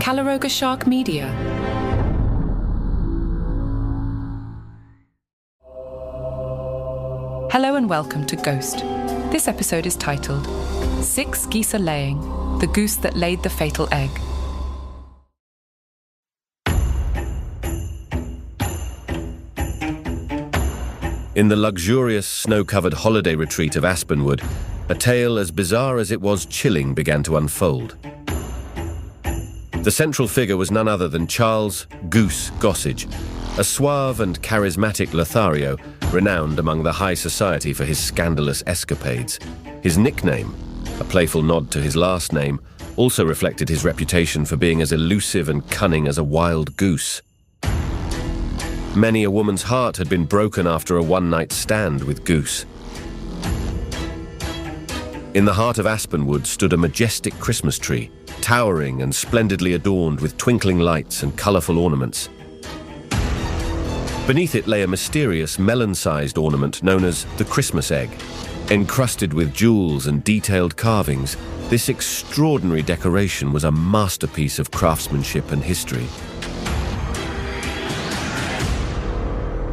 Calaroga Shark Media. Hello and welcome to Ghost. This episode is titled 6 Geese A Laying, the goose that laid the fatal egg. In the luxurious, snow-covered holiday retreat of Aspenwood, a tale as bizarre as it was chilling began to unfold. The central figure was none other than Charles Goose Gossage, a suave and charismatic Lothario renowned among the high society for his scandalous escapades. His nickname, a playful nod to his last name, also reflected his reputation for being as elusive and cunning as a wild goose. Many a woman's heart had been broken after a one-night stand with Goose. In the heart of Aspenwood stood a majestic Christmas tree, towering and splendidly adorned with twinkling lights and colourful ornaments. Beneath it lay a mysterious melon-sized ornament known as the Christmas egg. Encrusted with jewels and detailed carvings, this extraordinary decoration was a masterpiece of craftsmanship and history.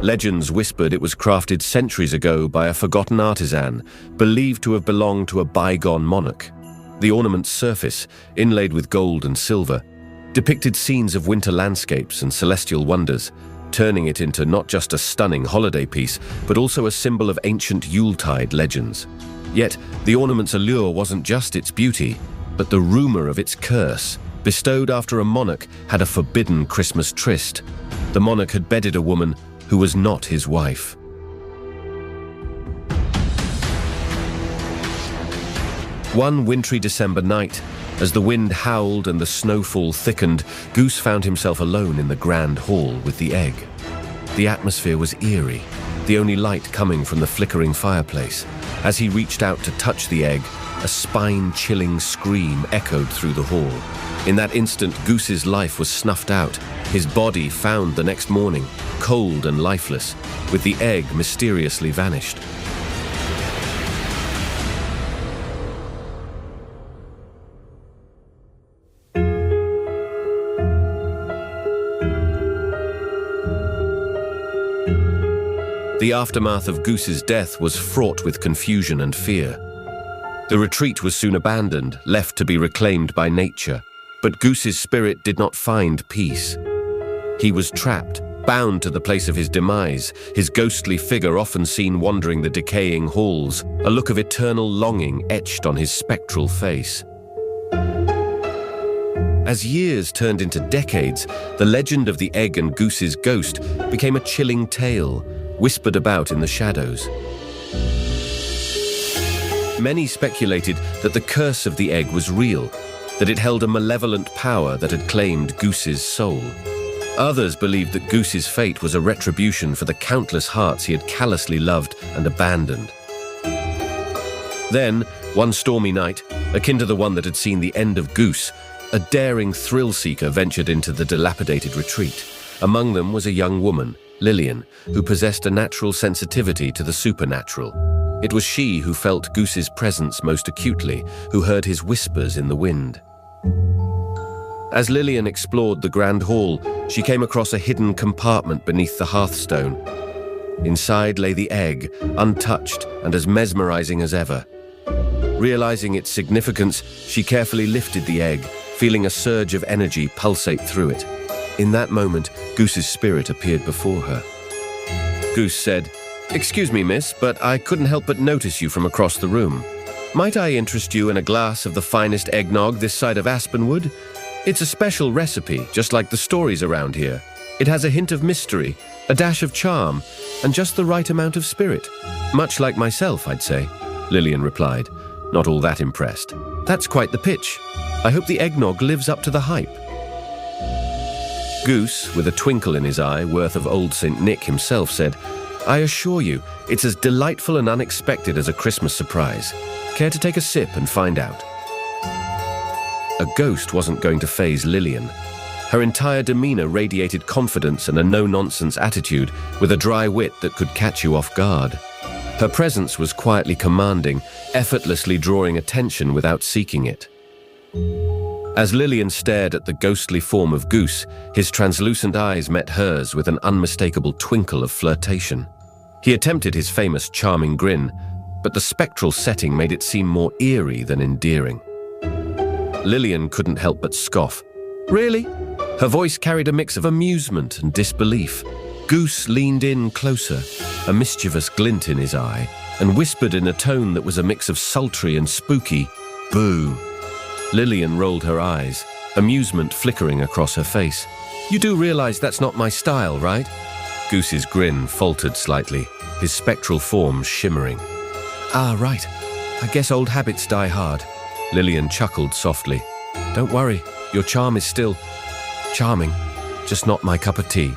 Legends whispered it was crafted centuries ago by a forgotten artisan, believed to have belonged to a bygone monarch. The ornament's surface, inlaid with gold and silver, depicted scenes of winter landscapes and celestial wonders, turning it into not just a stunning holiday piece, but also a symbol of ancient Yuletide legends. Yet, the ornament's allure wasn't just its beauty, but the rumor of its curse, bestowed after a monarch had a forbidden Christmas tryst. The monarch had bedded a woman who was not his wife. One wintry December night, as the wind howled and the snowfall thickened, Goose found himself alone in the grand hall with the egg. The atmosphere was eerie, the only light coming from the flickering fireplace. As he reached out to touch the egg, a spine-chilling scream echoed through the hall. In that instant, Goose's life was snuffed out, his body found the next morning, cold and lifeless, with the egg mysteriously vanished. The aftermath of Goose's death was fraught with confusion and fear. The retreat was soon abandoned, left to be reclaimed by nature. But Goose's spirit did not find peace. He was trapped, bound to the place of his demise, his ghostly figure often seen wandering the decaying halls, a look of eternal longing etched on his spectral face. As years turned into decades, the legend of the egg and Goose's ghost became a chilling tale, whispered about in the shadows. Many speculated that the curse of the egg was real, that it held a malevolent power that had claimed Goose's soul. Others believed that Goose's fate was a retribution for the countless hearts he had callously loved and abandoned. Then, one stormy night, akin to the one that had seen the end of Goose, a daring thrill-seeker ventured into the dilapidated retreat. Among them was a young woman, Lillian, who possessed a natural sensitivity to the supernatural. It was she who felt Goose's presence most acutely, who heard his whispers in the wind. As Lillian explored the grand hall, she came across a hidden compartment beneath the hearthstone. Inside lay the egg, untouched and as mesmerizing as ever. Realizing its significance, she carefully lifted the egg, feeling a surge of energy pulsate through it. In that moment, Goose's spirit appeared before her. Goose said, "Excuse me, miss, but I couldn't help but notice you from across the room. Might I interest you in a glass of the finest eggnog this side of Aspenwood? It's a special recipe, just like the stories around here. It has a hint of mystery, a dash of charm, and just the right amount of spirit. Much like myself, I'd say," Lillian replied, not all that impressed. "That's quite the pitch. I hope the eggnog lives up to the hype." Goose, with a twinkle in his eye worth of old St. Nick himself, said, "I assure you, it's as delightful and unexpected as a Christmas surprise. Care to take a sip and find out?" A ghost wasn't going to faze Lillian. Her entire demeanor radiated confidence and a no-nonsense attitude, with a dry wit that could catch you off guard. Her presence was quietly commanding, effortlessly drawing attention without seeking it. As Lillian stared at the ghostly form of Goose, his translucent eyes met hers with an unmistakable twinkle of flirtation. He attempted his famous charming grin, but the spectral setting made it seem more eerie than endearing. Lillian couldn't help but scoff. "Really?" Her voice carried a mix of amusement and disbelief. Goose leaned in closer, a mischievous glint in his eye, and whispered in a tone that was a mix of sultry and spooky, "Boo." Lillian rolled her eyes, amusement flickering across her face. "You do realize that's not my style, right?" Goose's grin faltered slightly, his spectral form shimmering. "Ah, right. I guess old habits die hard." Lillian chuckled softly. "Don't worry, your charm is still charming, just not my cup of tea.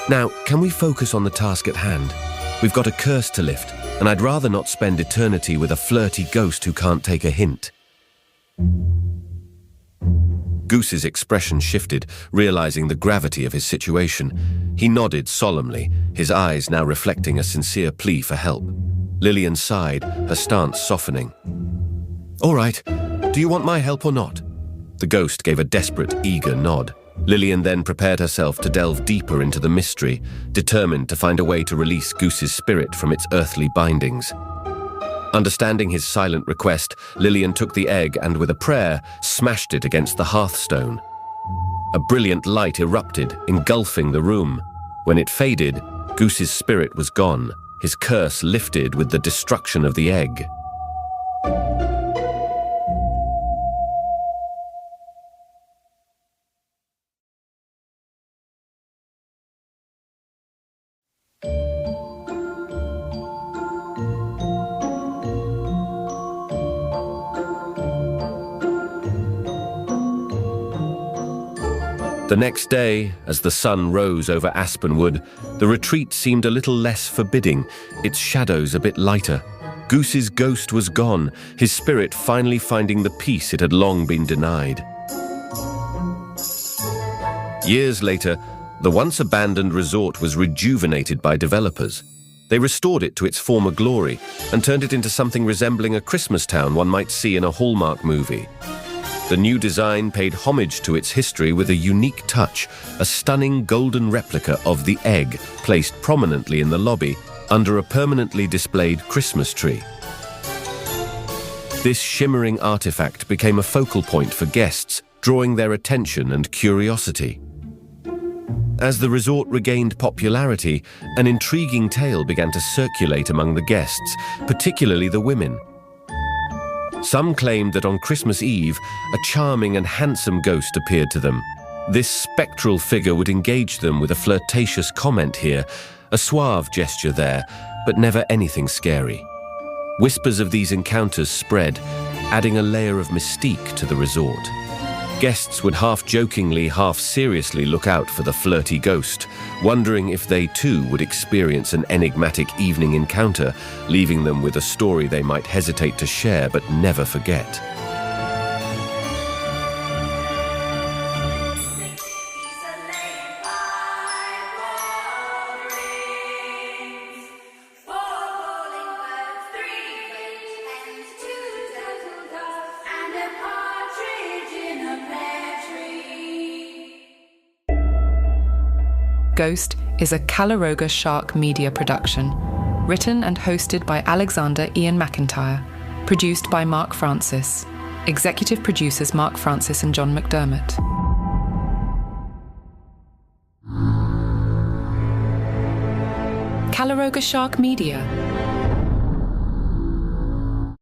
Now, can we focus on the task at hand? We've got a curse to lift, and I'd rather not spend eternity with a flirty ghost who can't take a hint." Goose's expression shifted, realizing the gravity of his situation. He nodded solemnly, his eyes now reflecting a sincere plea for help. Lillian sighed, her stance softening. "All right, do you want my help or not?" The ghost gave a desperate, eager nod. Lillian then prepared herself to delve deeper into the mystery, determined to find a way to release Goose's spirit from its earthly bindings. Understanding his silent request, Lillian took the egg and, with a prayer, smashed it against the hearthstone. A brilliant light erupted, engulfing the room. When it faded, Goose's spirit was gone, his curse lifted with the destruction of the egg. The next day, as the sun rose over Aspenwood, the retreat seemed a little less forbidding, its shadows a bit lighter. Goose's ghost was gone, his spirit finally finding the peace it had long been denied. Years later, the once abandoned resort was rejuvenated by developers. They restored it to its former glory and turned it into something resembling a Christmas town one might see in a Hallmark movie. The new design paid homage to its history with a unique touch, a stunning golden replica of the egg placed prominently in the lobby under a permanently displayed Christmas tree. This shimmering artifact became a focal point for guests, drawing their attention and curiosity. As the resort regained popularity, an intriguing tale began to circulate among the guests, particularly the women. Some claimed that on Christmas Eve, a charming and handsome ghost appeared to them. This spectral figure would engage them with a flirtatious comment here, a suave gesture there, but never anything scary. Whispers of these encounters spread, adding a layer of mystique to the resort. Guests would half-jokingly, half-seriously look out for the flirty ghost, wondering if they too would experience an enigmatic evening encounter, leaving them with a story they might hesitate to share but never forget. Ghost is a Calaroga Shark Media production, written and hosted by Alexander Ian McIntyre, produced by Mark Francis, executive producers Mark Francis and John McDermott. Calaroga Shark Media,